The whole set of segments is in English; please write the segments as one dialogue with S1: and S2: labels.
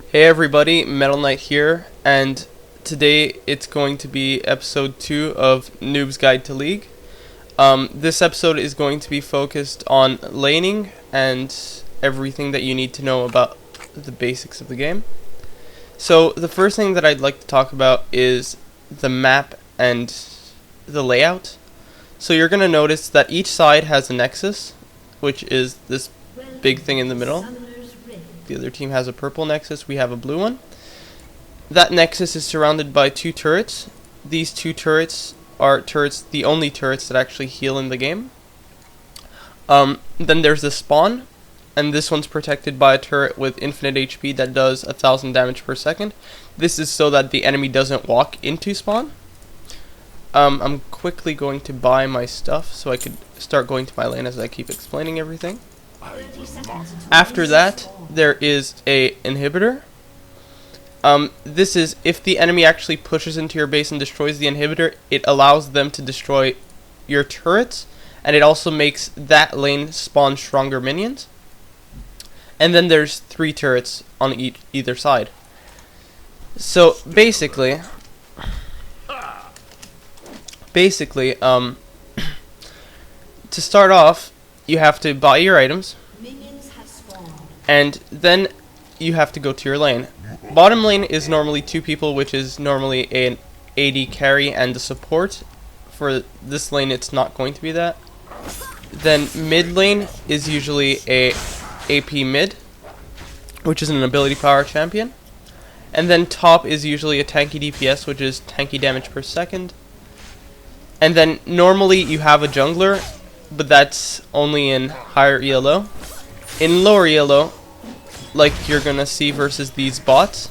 S1: Hey everybody, Metal Knight here, and today it's going to be episode 2 of Noobs Guide to League. This episode is going to be focused on laning and everything that you need to know about the basics of the game. So the first thing that I'd like to talk about is the map and the layout. So you're going to notice that each side has a nexus, which is this big thing in the middle. The other team has a purple nexus, we have a blue one. That nexus is surrounded by 2 turrets. These 2 turrets are the only turrets that actually heal in the game. Then there's the spawn, and this one's protected by a turret with infinite HP that does 1000 damage per second. This is so that the enemy doesn't walk into spawn. I'm quickly going to buy my stuff so I could start going to my lane as I keep explaining everything. After that, there is a inhibitor. This is if the enemy actually pushes into your base and destroys the inhibitor, it allows them to destroy your turrets, and it also makes that lane spawn stronger minions. And then there's 3 turrets on either side. So basically, to start off, you have to buy your items, and then you have to go to your lane. Bottom lane is normally 2 people, which is normally an AD carry and a support. For this lane, it's not going to be that. Then mid lane is usually a AP mid, which is an ability power champion. And then top is usually a tanky DPS, which is tanky damage per second. And then normally you have a jungler, but that's only in higher ELO. In lower ELO, like you're gonna see versus these bots,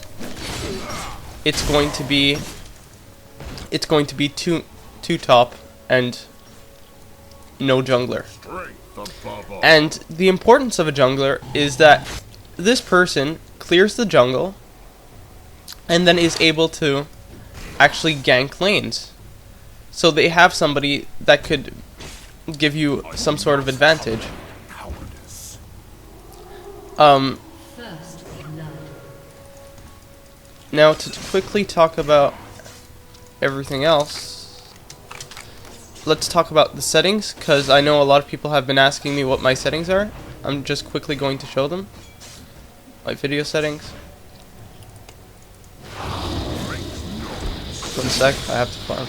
S1: it's going to be two top and no jungler. And the importance of a jungler is that this person clears the jungle and then is able to actually gank lanes. So they have somebody that could give you some sort of advantage. Now to quickly talk about everything else, let's talk about the settings, because I know a lot of people have been asking me what my settings are. I'm just quickly going to show them. My video settings. 1 sec, I have to farm.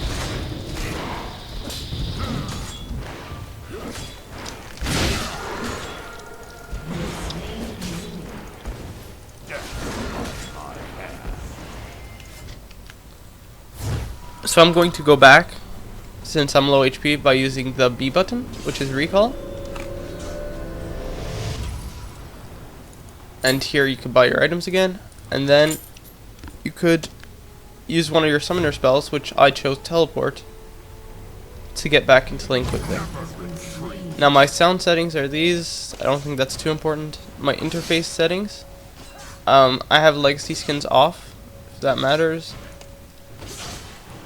S1: So I'm going to go back, since I'm low HP, by using the B button, which is recall. And here you could buy your items again, and then you could use one of your summoner spells, which I chose teleport, to get back into lane quickly. Now my sound settings are these. I don't think that's too important. My interface settings, I have legacy skins off, if that matters.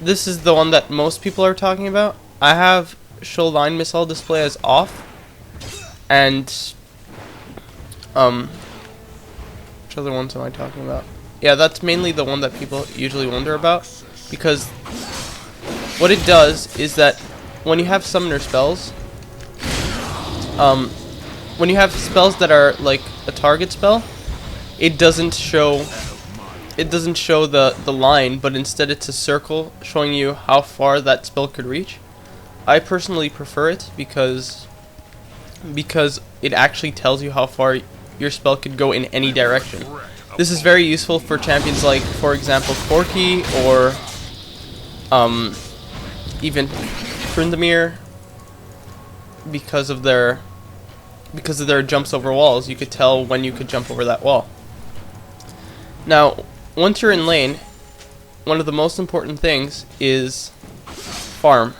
S1: This is the one that most people are talking about. I have show line missile display as off, and which other ones am I talking about? Yeah, that's mainly the one that people usually wonder about, because what it does is that when you have summoner spells, when you have spells that are like a target spell, it doesn't show the line, but instead it's a circle showing you how far that spell could reach. I personally prefer it because it actually tells you how far your spell could go in any direction. This is very useful for champions like, for example, Corki, or even Frindamir, because of their jumps over walls. You could tell when you could jump over that wall. Now, once you're in lane, one of the most important things is farm.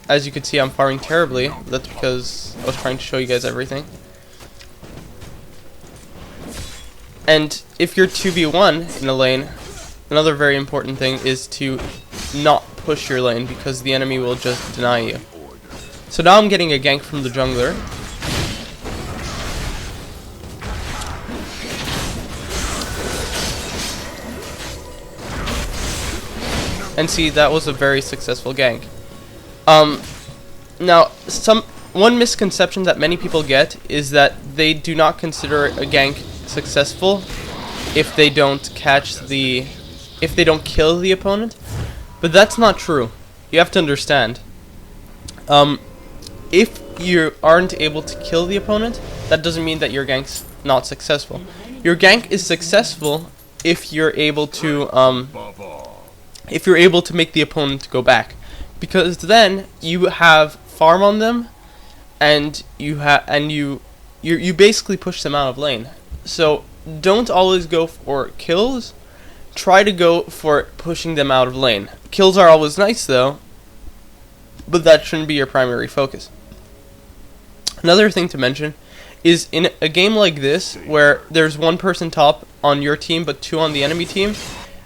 S1: As you can see, I'm farming terribly. That's because I was trying to show you guys everything. And if you're 2v1 in a lane, another very important thing is to not push your lane, because the enemy will just deny you. So now I'm getting a gank from the jungler. And see, that was a very successful gank. Now, one misconception that many people get is that they do not consider a gank successful if they don't kill the opponent. But that's not true. You have to understand. If you aren't able to kill the opponent, that doesn't mean that your gank's not successful. Your gank is successful if you're able to make the opponent go back, because then you have farm on them, and you basically push them out of lane. So don't always go for kills. Try to go for pushing them out of lane. Kills are always nice though, but that shouldn't be your primary focus. Another thing to mention is, in a game like this where there's one person top on your team but two on the enemy team,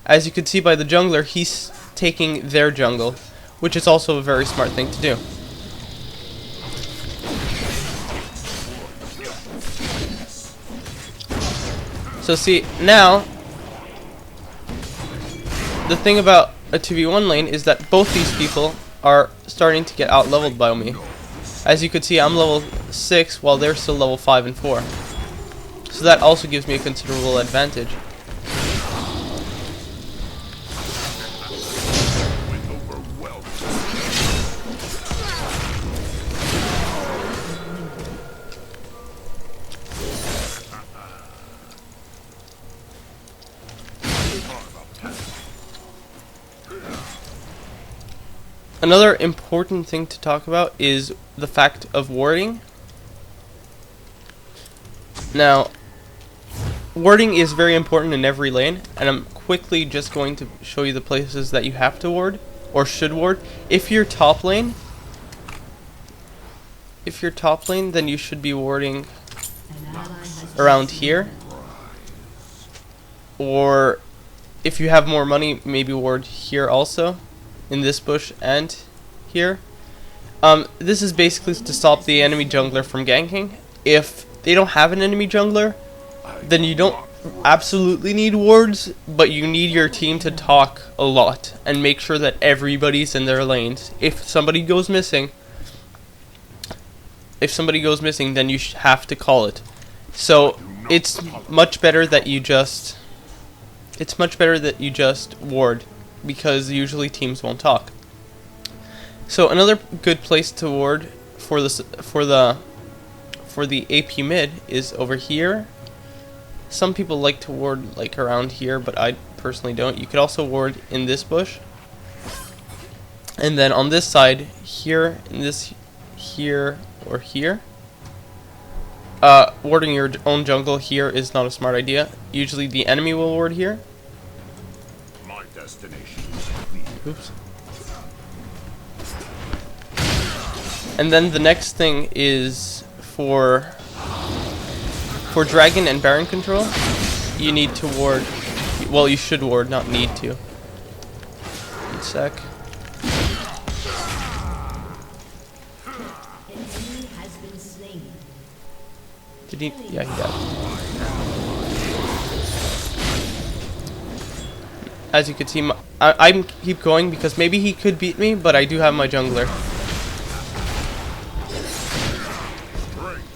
S1: as you can see by the jungler, he's taking their jungle, which is also a very smart thing to do. So see, now the thing about a 2v1 lane is that both these people are starting to get out-leveled by me. As you can see, I'm level 6 while they're still level 5 and 4. So that also gives me a considerable advantage. Another important thing to talk about is the fact of warding. Now, warding is very important in every lane, and I'm quickly just going to show you the places that you have to ward, or should ward. If you're top lane, then you should be warding around here. Or if you have more money, maybe ward here also, in this bush and here. This is basically to stop the enemy jungler from ganking. If they don't have an enemy jungler, then you don't absolutely need wards, but you need your team to talk a lot and make sure that everybody's in their lanes. If somebody goes missing, then you have to call it. So it's much better that you just ward, because usually teams won't talk. So another good place to ward for the AP mid is over here. Some people like to ward like around here, but I personally don't. You could also ward in this bush, and then on this side here, in this here or here. Warding your own jungle here is not a smart idea. Usually the enemy will ward here. My destination. Oops. And then the next thing is for dragon and baron control, you need to ward. Well, you should ward, not need to. 1 sec. Did he? Yeah, he died. As you can see, I keep going because maybe he could beat me, but I do have my jungler.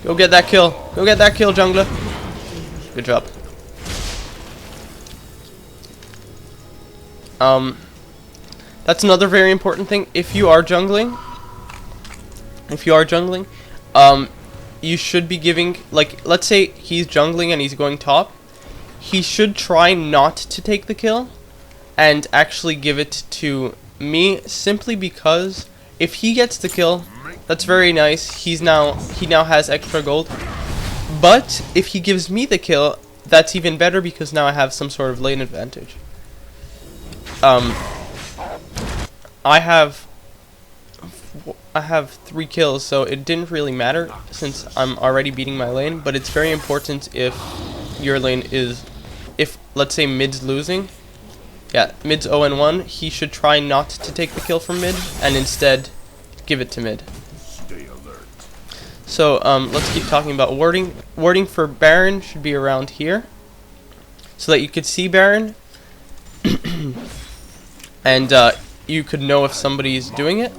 S1: Go get that kill. Go get that kill, jungler. Good job. That's another very important thing. If you are jungling, you should be giving, like, let's say he's jungling and he's going top. He should try not to take the kill and actually give it to me, simply because if he gets the kill, that's very nice. He now has extra gold. But if he gives me the kill, that's even better, because now I have some sort of lane advantage. I have 3 kills, so it didn't really matter since I'm already beating my lane, but it's very important if your lane is, if let's say mid's losing, yeah, mid's 0-1, he should try not to take the kill from mid and instead give it to mid. So let's keep talking about warding. Warding for Baron should be around here, so that you could see Baron. And you could know if somebody's doing it.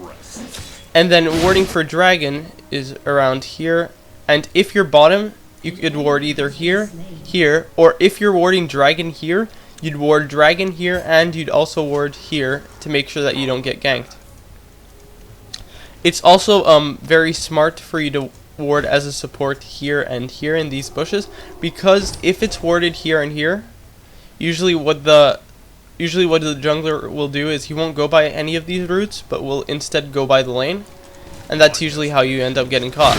S1: And then warding for dragon is around here. And if you're bottom, you could ward either here, here, or if you're warding dragon here, you'd ward dragon here, and you'd also ward here to make sure that you don't get ganked. It's also very smart for you to ward as a support here and here in these bushes, because if it's warded here and here, usually what the jungler will do is he won't go by any of these routes, but will instead go by the lane, and that's usually how you end up getting caught.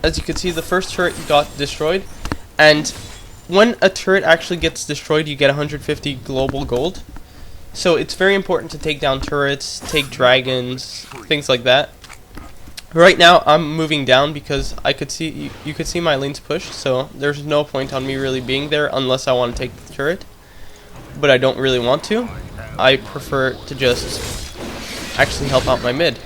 S1: As you can see, the first turret got destroyed, and when a turret actually gets destroyed, you get 150 global gold. So it's very important to take down turrets, take dragons, things like that. Right now I'm moving down because I could see you could see my lanes push, so there's no point on me really being there unless I want to take the turret. But I don't really want to. I prefer to just actually help out my mid.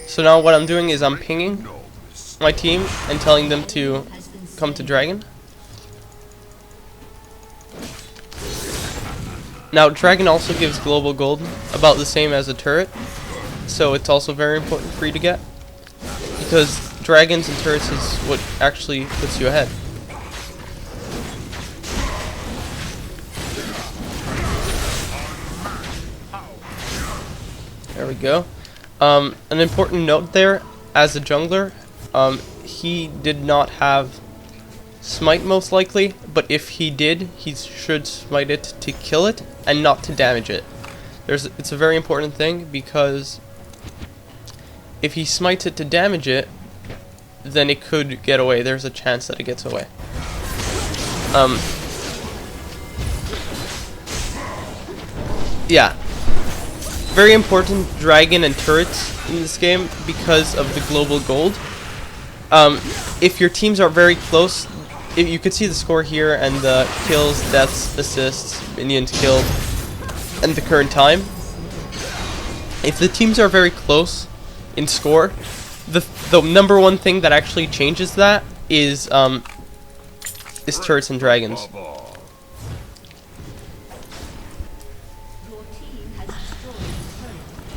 S1: So now what I'm doing is I'm pinging my team and telling them to come to dragon. Now dragon also gives global gold, about the same as a turret, so it's also very important for you to get, because dragons and turrets is what actually puts you ahead. There we go. An important note there, as a jungler, he did not have smite most likely, but if he did, he should smite it to kill it and not to damage it. It's a very important thing, because if he smites it to damage it, then it could get away. There's a chance that it gets away. Yeah. Very important dragon and turrets in this game because of the global gold. If your teams are very close, if you could see the score here and the kills, deaths, assists, minions killed, and the current time. If the teams are very close in score, the number one thing that actually changes that is turrets and dragons.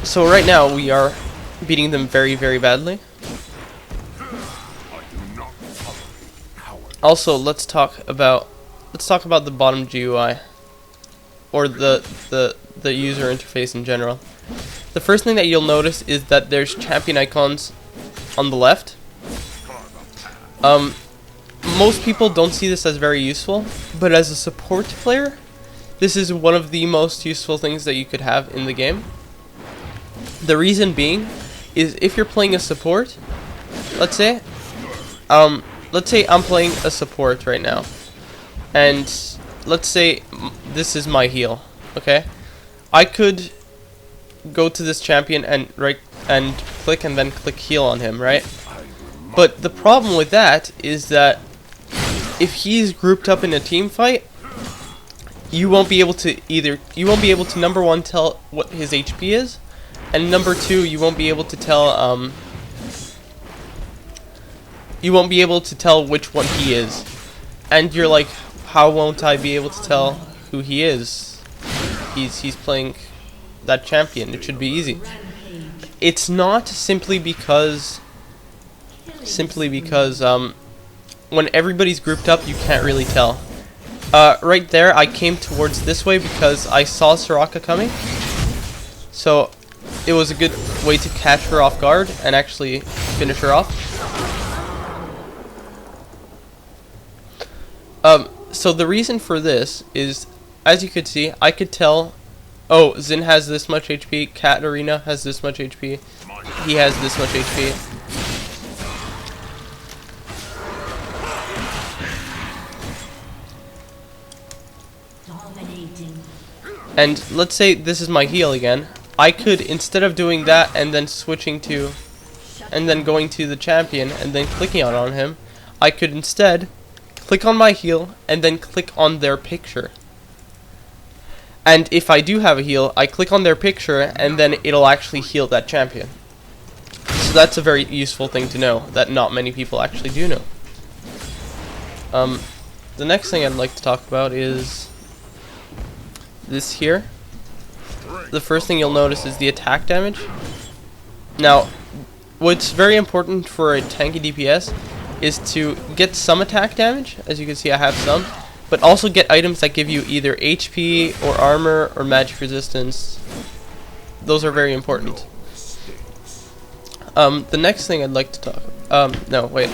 S1: So right now we are beating them very, very badly. Also, let's talk about the bottom GUI, or the user interface in general. The first thing that you'll notice is that there's champion icons on the left. Most people don't see this as very useful, but as a support player, this is one of the most useful things that you could have in the game. The reason being is if you're playing a support, let's say I'm playing a support right now, and let's say this is my heal, okay? I could go to this champion and click and then click heal on him, right? But the problem with that is that if he's grouped up in a team fight, you won't be able to number one, tell what his HP is, and number two, you won't be able to tell which one he is. And you're like, how won't I be able to tell who he is? He's playing that champion. It should be easy. It's not simply because when everybody's grouped up, you can't really tell. Right there, I came towards this way because I saw Soraka coming, so it was a good way to catch her off guard and actually finish her off. So the reason for this is, as you could see, I could tell, oh, Xin has this much HP, Katarina has this much HP, he has this much HP. And let's say this is my heal again. I could, instead of doing that and then switching to, and then going to the champion and then clicking on him, I could instead click on my heal and then click on their picture. And if I do have a heal, I click on their picture and then it'll actually heal that champion. So that's a very useful thing to know that not many people actually do know. The next thing I'd like to talk about is this here. The first thing you'll notice is the attack damage. Now, what's very important for a tanky DPS is to get some attack damage. As you can see, I have some. But also get items that give you either HP or armor or magic resistance. Those are very important. The next thing I'd like to talk... no, wait.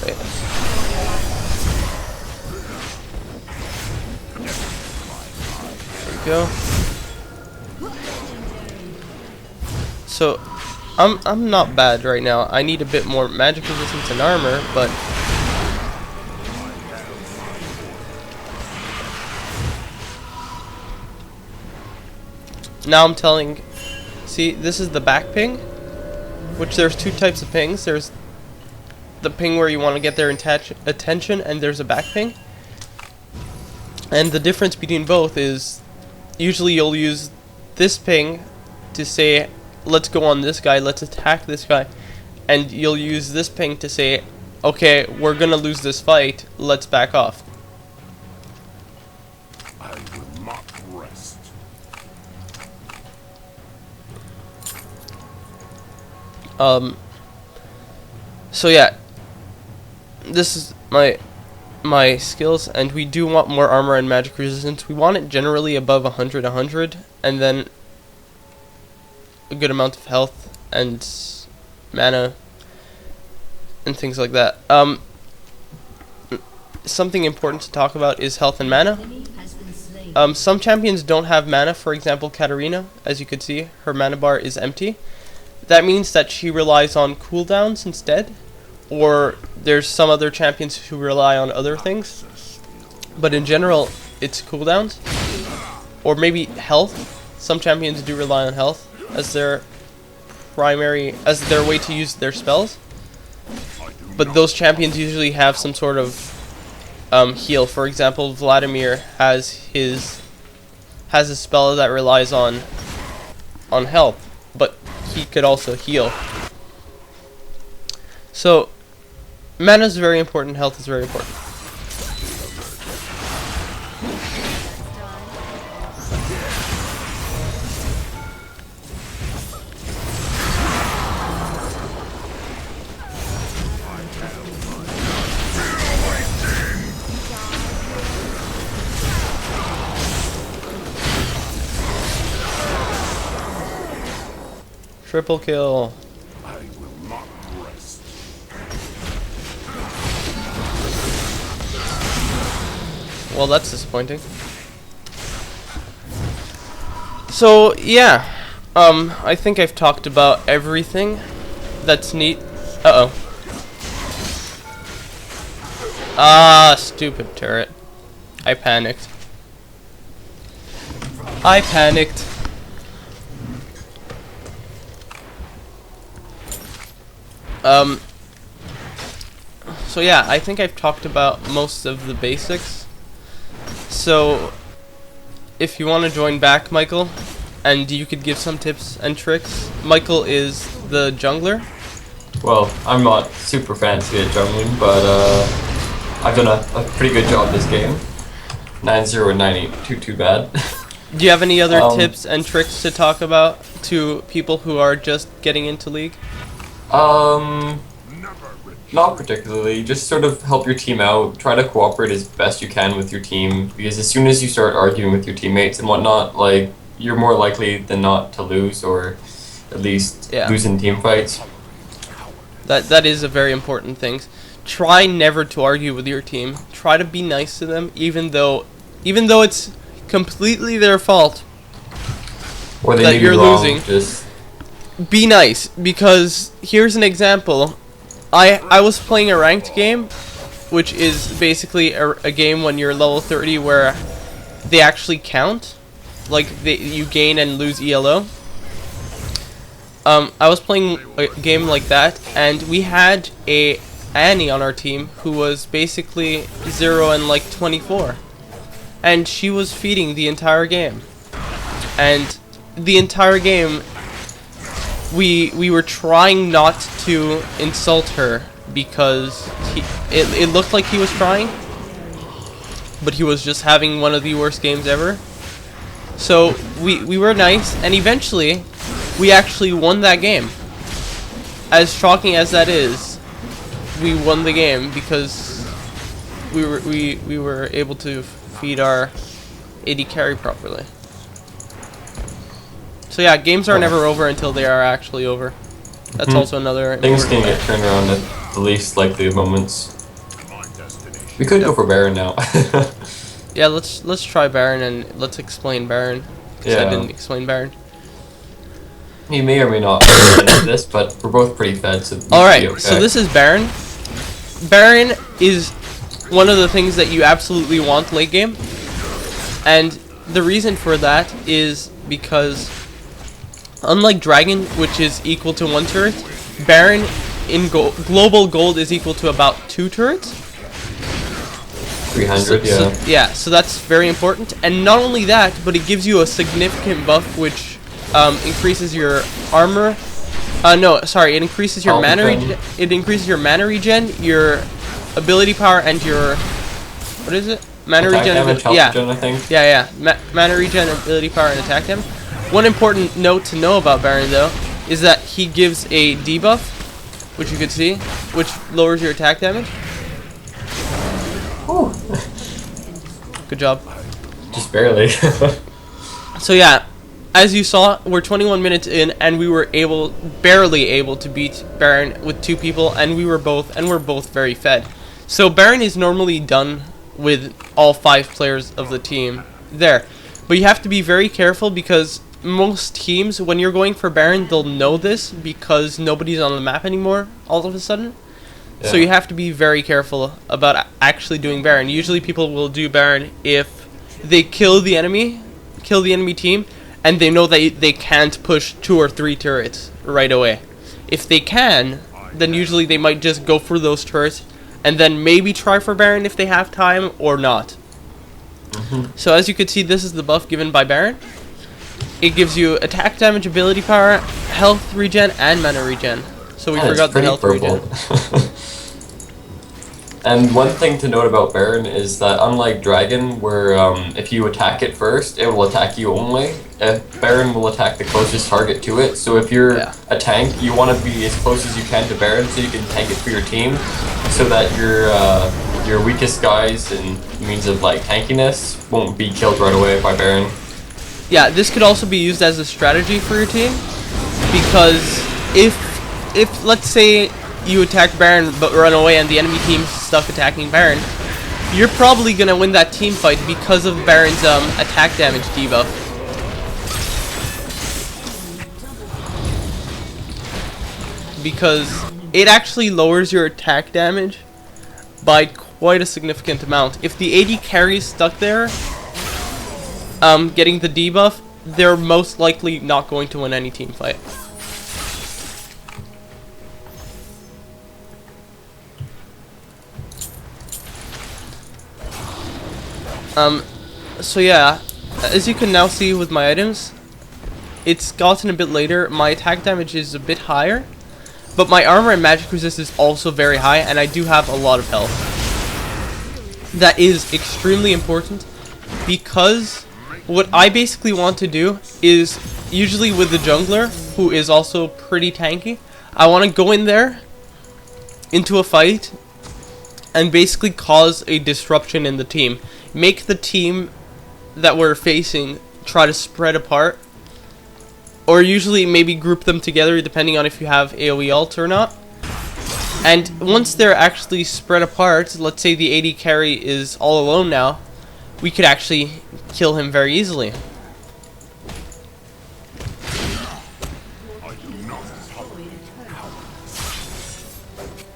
S1: Wait. There we go. So, I'm not bad right now. I need a bit more magic resistance and armor, but... Now I'm telling... See, this is the back ping, which there's two types of pings. There's the ping where you want to get their attention, and there's a back ping. And the difference between both is, usually you'll use this ping to say, let's go on this guy, let's attack this guy. And you'll use this ping to say, okay, we're gonna lose this fight, let's back off.
S2: I will not rest.
S1: So yeah, this is my skills, and we do want more armor and magic resistance. We want it generally above 100, and then a good amount of health and mana and things like that. Something important to talk about is health and mana. Some champions don't have mana. For example, Katarina, as you could see, her mana bar is empty. That means that she relies on cooldowns instead, or there's some other champions who rely on other things, but in general it's cooldowns, or maybe health. Some champions do rely on health as their way to use their spells, but those champions usually have some sort of heal. For example, Vladimir has a spell that relies on health, but he could also heal. So mana is very important, health is very important. Triple kill.
S2: I will not rest.
S1: Well, that's disappointing. So yeah, I think I've talked about everything that's neat. Uh-oh. Ah, stupid turret. I panicked. So yeah, I think I've talked about most of the basics. So if you want to join back, Michael, and you could give some tips and tricks. Michael is the jungler.
S3: Well, I'm not super fancy at jungling, but I've done a pretty good job this game. 9-0 and 9-8, too bad.
S1: Do you have any other tips and tricks to talk about to people who are just getting into League?
S3: Not particularly. Just sort of help your team out. Try to cooperate as best you can with your team, because as soon as you start arguing with your teammates and whatnot, like, you're more likely than not to lose, or at least lose in team fights.
S1: That is a very important thing. Try never to argue with your team. Try to be nice to them, even though it's completely their fault
S3: Or
S1: that you're losing.
S3: Just
S1: be nice, because here's an example. I was playing a ranked game, which is basically a game when you're level 30 where they actually count, like you gain and lose ELO. I was playing a game like that, and we had a Annie on our team who was basically 0 and like 24, and she was feeding the entire game. And the entire game, we were trying not to insult her because it looked like he was trying, but he was just having one of the worst games ever. So we were nice, and eventually we actually won that game. As shocking as that is, we won the game because we were able to feed our AD carry properly. So yeah, games are never over until they are actually over. That's also another
S3: Things can
S1: important
S3: get turned around at the least likely of moments. We could go for Baron now.
S1: Yeah, let's try Baron and let's explain Baron. Because I didn't explain Baron.
S3: He may or may not into this, but we're both pretty fed, so
S1: Alright,
S3: okay.
S1: so this is Baron. Baron is one of the things that you absolutely want late game. And the reason for that is because unlike Dragon, which is equal to 1 turret, Baron in global gold is equal to about 2 turrets.
S3: 300,
S1: So that's very important. And not only that, but it gives you a significant buff which increases your armor. It increases your mana regen. It increases your mana regen, your ability power, and your what is it? Mana
S3: attack
S1: regen.
S3: Damage,
S1: Yeah,
S3: regen, I think.
S1: yeah. Mana regen, ability power, and attack damage. One important note to know about Baron though is that he gives a debuff, which you can see, which lowers your attack damage.
S3: Ooh.
S1: Good job.
S3: Just barely.
S1: So yeah, as you saw, we're 21 minutes in, and we were barely able to beat Baron with 2 people, and we're both very fed. So Baron is normally done with all 5 players of the team there, but you have to be very careful because most teams, when you're going for Baron, they'll know this because nobody's on the map anymore all of a sudden. Yeah. So you have to be very careful about actually doing Baron. Usually people will do Baron if they kill the enemy team, and they know that they can't push 2 or 3 turrets right away. If they can, then usually they might just go for those turrets and then maybe try for Baron if they have time or not. So as you can see, this is the buff given by Baron. It gives you attack damage, ability power, health regen, and mana regen. So we forgot the health regen.
S3: And one thing to note about Baron is that unlike Dragon, where if you attack it first, it will attack you only, Baron will attack the closest target to it. So if you're a tank, you want to be as close as you can to Baron so you can tank it for your team, so that your weakest guys in means of like tankiness won't be killed right away by Baron.
S1: Yeah, this could also be used as a strategy for your team, because if let's say you attack Baron but run away and the enemy team's stuck attacking Baron, you're probably gonna win that team fight because of Baron's attack damage debuff. Because it actually lowers your attack damage by quite a significant amount. If the AD carry is stuck there, getting the debuff, they're most likely not going to win any team fight. So yeah, as you can now see with my items, it's gotten a bit later. My attack damage is a bit higher, but my armor and magic resist is also very high, and I do have a lot of health. That is extremely important, because what I basically want to do is, usually with the jungler, who is also pretty tanky, I want to go in there into a fight and basically cause a disruption in the team. Make the team that we're facing try to spread apart, or usually maybe group them together depending on if you have AoE ult or not. And once they're actually spread apart, let's say the AD carry is all alone now, we could actually kill him very easily.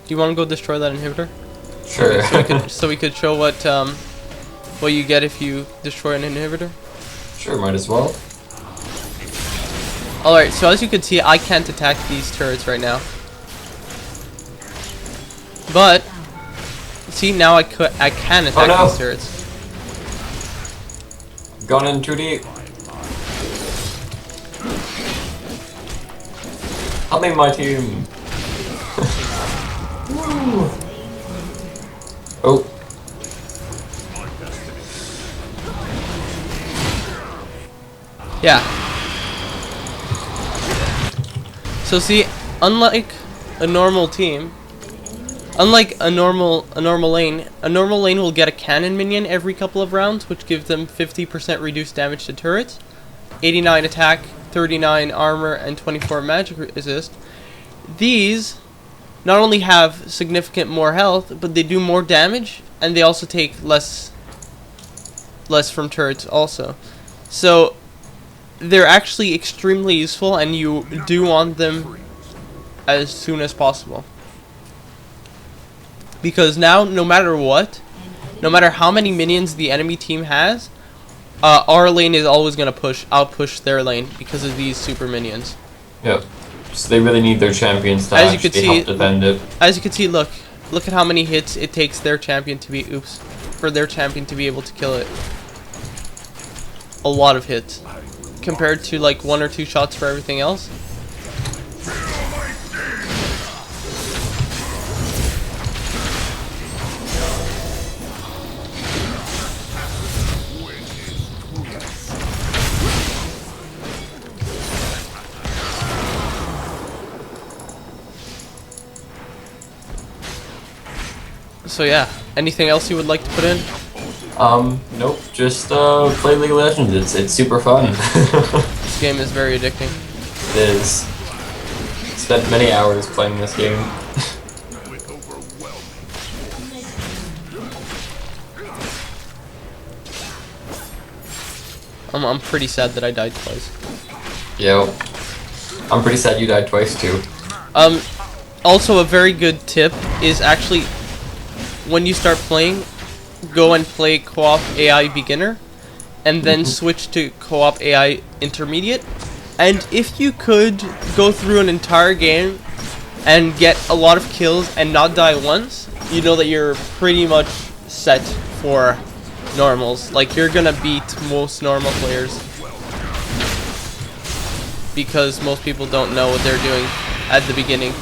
S1: Do you want to go destroy that inhibitor?
S3: Sure.
S1: So we could show what you get if you destroy an inhibitor?
S3: Sure, might as well.
S1: Alright, so as you can see, I can't attack these turrets right now. But, see, now I can attack these turrets.
S3: Gone in too deep. Help me, my team. Oh.
S1: Yeah. So see, unlike a normal team, unlike a normal lane will get a cannon minion every couple of rounds, which gives them 50% reduced damage to turrets, 89 attack, 39 armor, and 24 magic resist. These not only have significant more health, but they do more damage, and they also take less from turrets also. So they're actually extremely useful, and you do want them as soon as possible. Because now, no matter what, no matter how many minions the enemy team has, our lane is always going to outpush their lane because of these super minions.
S3: Yep. So they really need their champions to actually help defend it.
S1: As you can see, look at how many hits it takes their champion to be for their champion to be able to kill it. A lot of hits compared to like 1 or 2 shots for everything else. So yeah, anything else you would like to put in?
S3: Nope, just play League of Legends. It's super fun.
S1: This game is very addicting.
S3: It is. Spent many hours playing this game.
S1: I'm pretty sad that I died twice.
S3: Yo. I'm pretty sad you died twice too.
S1: Also a very good tip is actually when you start playing, go and play co-op AI beginner and then switch to co-op AI intermediate. And if you could go through an entire game and get a lot of kills and not die once, you know that you're pretty much set for normals. Like, you're gonna beat most normal players because most people don't know what they're doing at the beginning.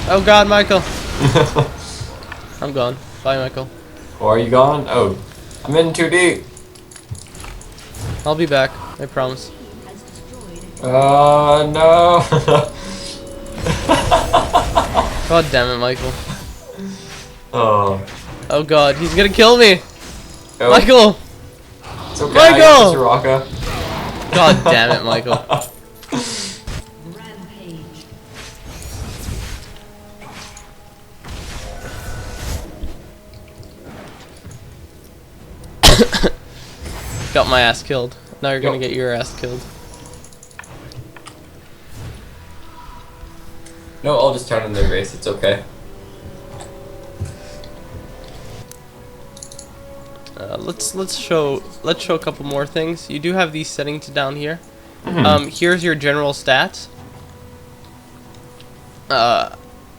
S1: Oh god, Michael. I'm gone. Bye, Michael.
S3: Oh, are you gone? Oh, I'm in too deep.
S1: I'll be back, I promise.
S3: No.
S1: God damn it, Michael.
S3: Oh.
S1: Oh god, he's gonna kill me!
S3: Oh.
S1: Michael!
S3: It's okay,
S1: Michael!
S3: Soraka.
S1: God damn it, Michael. Got my ass killed. Now you're gonna get your ass killed.
S3: No, I'll just turn on their base. It's okay.
S1: Let's show a couple more things. You do have these settings down here.
S3: Mm-hmm.
S1: Here's your general stats.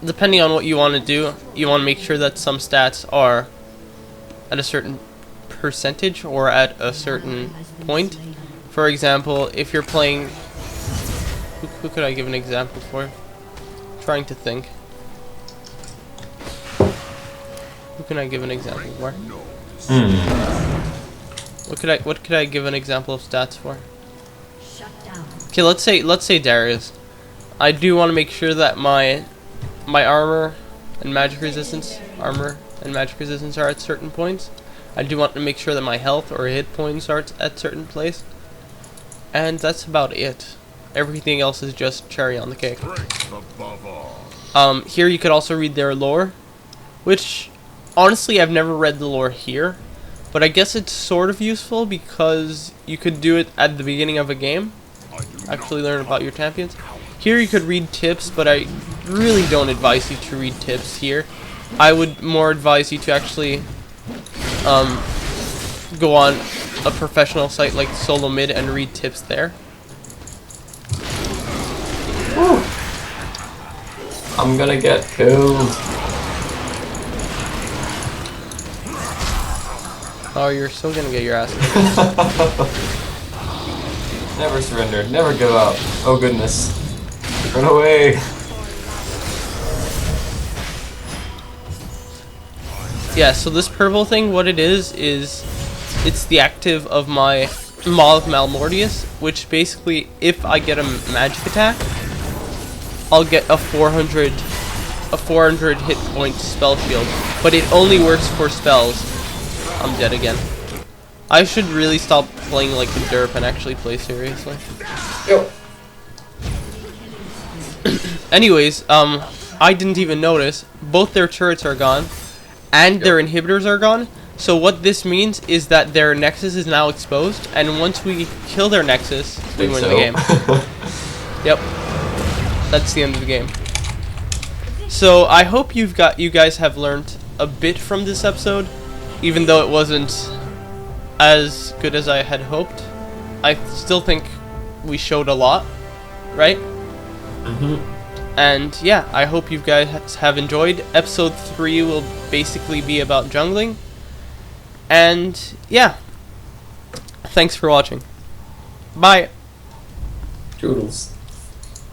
S1: Depending on what you want to do, you want to make sure that some stats are at a certain percentage or at a certain point. For example, if you're playing, who could I give an example for? Trying to think. Who can I give an example for? What could I give an example of stats for? Okay, let's say Darius. I do want to make sure that my armor and magic resistance are at certain points. I do want to make sure that my health or hit points are at certain place. And that's about it. Everything else is just cherry on the cake. Here you could also read their lore, which honestly I've never read the lore here, but I guess it's sort of useful because you could do it at the beginning of a game. Actually learn about your champions. Here you could read tips, but I really don't advise you to read tips here. I would more advise you to actually go on a professional site like Solo Mid and read tips there.
S3: Woo. I'm gonna get killed.
S1: Oh, you're still gonna get your ass kicked.
S3: Never surrender. Never give up. Oh goodness. Run away.
S1: Yeah, so this purple thing, what it is it's the active of my Maw of Malmortius, which basically, if I get a magic attack, I'll get a 400 hit point spell shield, but it only works for spells. I'm dead again. I should really stop playing like a derp and actually play seriously.
S3: Yep.
S1: Anyways, I didn't even notice both their turrets are gone and their inhibitors are gone. So what this means is that their nexus is now exposed, and once we kill their nexus, we win the game. Yep. That's the end of the game. So I hope you guys have learned a bit from this episode, even though it wasn't as good as I had hoped. I still think we showed a lot, right? And yeah, I hope you guys have enjoyed. Episode 3 will basically be about jungling. And yeah, thanks for watching. Bye.
S3: Toodles.